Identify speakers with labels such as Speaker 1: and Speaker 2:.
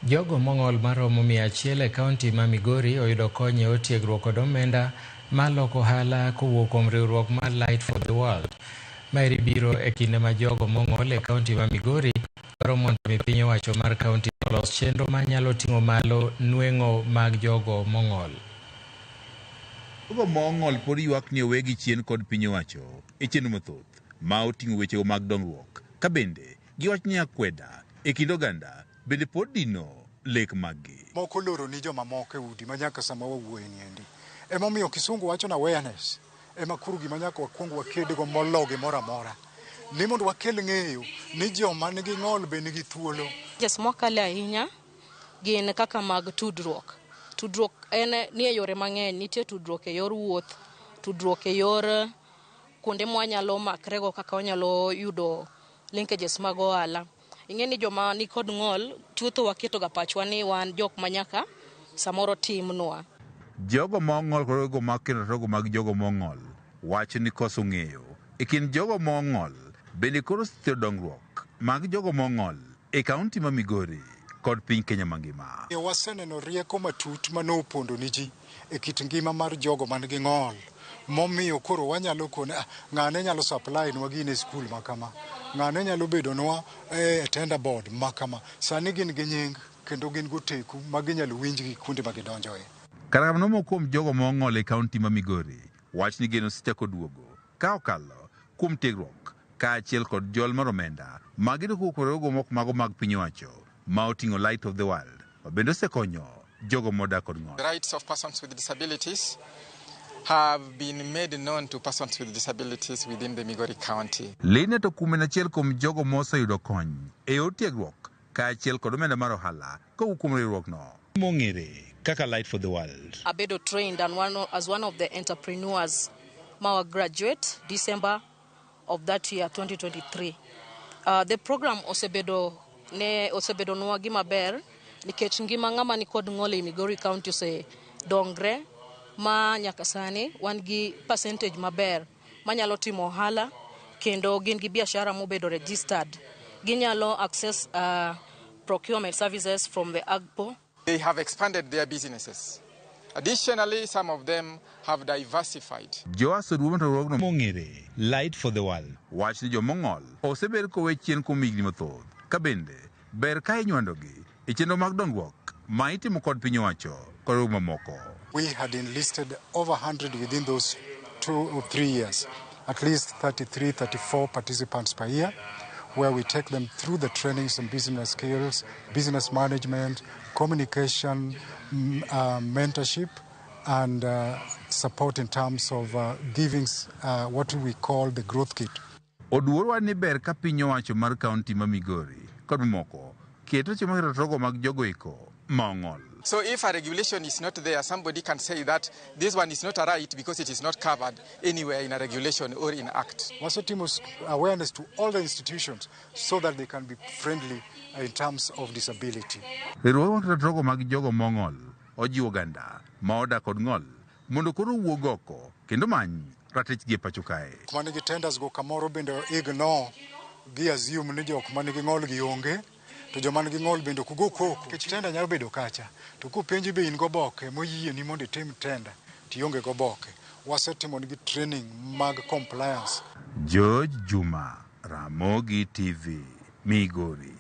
Speaker 1: Jogo mong'ol maromo 100 e kaunti ma Migori oyudo kony e otiegruok kod omenda maloko ohala kowuok kuom riwruok mar Light for the World. Maeri biro e kinde ma jogo mong'ol e kaunti ma Migori dwaro mondo mi piny owacho mar kaunti olos chenro manyalo ting'o malo nweng'o mag jogo mong'ol.
Speaker 2: Jogo mong'ol pod ywak ni owegi chien kod piny owacho e chenro mathoth ma oting'o weche mag dongruok. Ka bende giwacho ni akweda e kind oganda bende pod dino lek maggi.
Speaker 3: Moko loro ni joma moko e udi ma nyaka sama wawuoye ni endi. Emomiyo kisungu wacho na awareness. Ema kuru gima nyaka wakwong wakedgo molo gimoro amora. Ni mondo wakel ng'eyo ni joma nigi ng'ol be nigi thuolo.
Speaker 4: Mokale ahinya gin kaka mag tudruok. Tudruok ni e yore mang'eny, nitie tudruok e yor wuoth, tudruok e yor kuonde mwanyalo makrego kaka wanyalo yudo linkages mag ohala. Ing'e ni joma ni kod ng'ol chutho waketo ga pachwa ni wan jok manyaka samoro timnwa.
Speaker 2: Jogo mong'ol kod jogo makendo togo mag jogo mong'ol wacho ni koso ng'eyo e kind jogo mong'ol bende koro seche dongruok mag jogo mong'ol e kaunti ma Migori kod piny Kenya mangima.
Speaker 3: Waseneno rieko matut manopondo ni ji e kit ngima mar jogo man gi ng'ol. Momiyo koro wanyalo kone ng'ane nyalo supply nwa gine skul makama. Ng'ane nyalo bedo nwa tender board makama. Sani gin gi nying kendo gin goteku ma ginyalo winjgi kuonde ma gidonjoe.
Speaker 2: Kar nomo kuom jogo mong'ol e kaunti ma Migori wach ni geno sichako duogo ka okalo kuom tiegruok kaachiel kod jol mar omenda magido kuokuogo moko mago mag piny owacho ma oting'o Light of the World bende osekonyo jogo modak kod ng'ol.
Speaker 5: The rights of persons with disabilities have been made known to persons with disabilities within the Migori County.
Speaker 2: Lina to kumen achiel kuom jogo moseyudo kony e yor tiegruok kaachiel kod omenda mar ohala kowuok kuom riwruok no mong'ere kaka Light for the World.
Speaker 4: Abedo trained and as one of the entrepreneurs ma graduate December of that year 2023. The program osebedo nwa gima ber nikech ngima ng'ama ni kod ng'ol e Migori County ose dongre ma nyaka sani wan gi percentage maber manyalo timo ohala kendo gin gi biashara mobedo registered. Ginyalo access procurement services from the AGPO.
Speaker 5: They have expanded their businesses. Additionally, some of them have diversified.
Speaker 2: Joaso duomo to rogno mong'ere Light for the World wach ni jomong'ol oseber kowe chien kuom higni mathoth ka bende ber ka inywandogi e chenro mag dongruok ma itimo kod piny owacho kod mamoko.
Speaker 3: We had enlisted over 100 within those 2 or 3 years, at least 33, 34 participants per year, where we take them through the trainings and business skills, business management, communication, mentorship, and support in terms of giving what we call the growth kit.
Speaker 2: Oduorwa ni ber ka piny owacho mar kaunti ma Migori kod mamoko keto chimo rogo mag jogo eko mong'ol.
Speaker 5: So if a regulation is not there, somebody can say that this one is not a right because it is not covered anywhere in a regulation or in act.
Speaker 3: Wasatimus awareness to all the institutions so that they can be friendly in terms of disability.
Speaker 2: Rogo mag jogo mong'ol ojiwo ganda ma odak kod ng'ol mondo koro wuog oko kendo many ratich gi pacho kae.
Speaker 3: Kuma nigi tenders go kamoro bende ignore gi assume ni jok manigi ng'ol gi onge. To joma nigi ng'ol bende kugo koko kech tenda nyalo bedo kacha to kupenji be in go boke moyie ni mondo itim tenda tionge go boke. Wasetimo nigi training mag compliance.
Speaker 2: George Juma, Ramogi TV, Migori.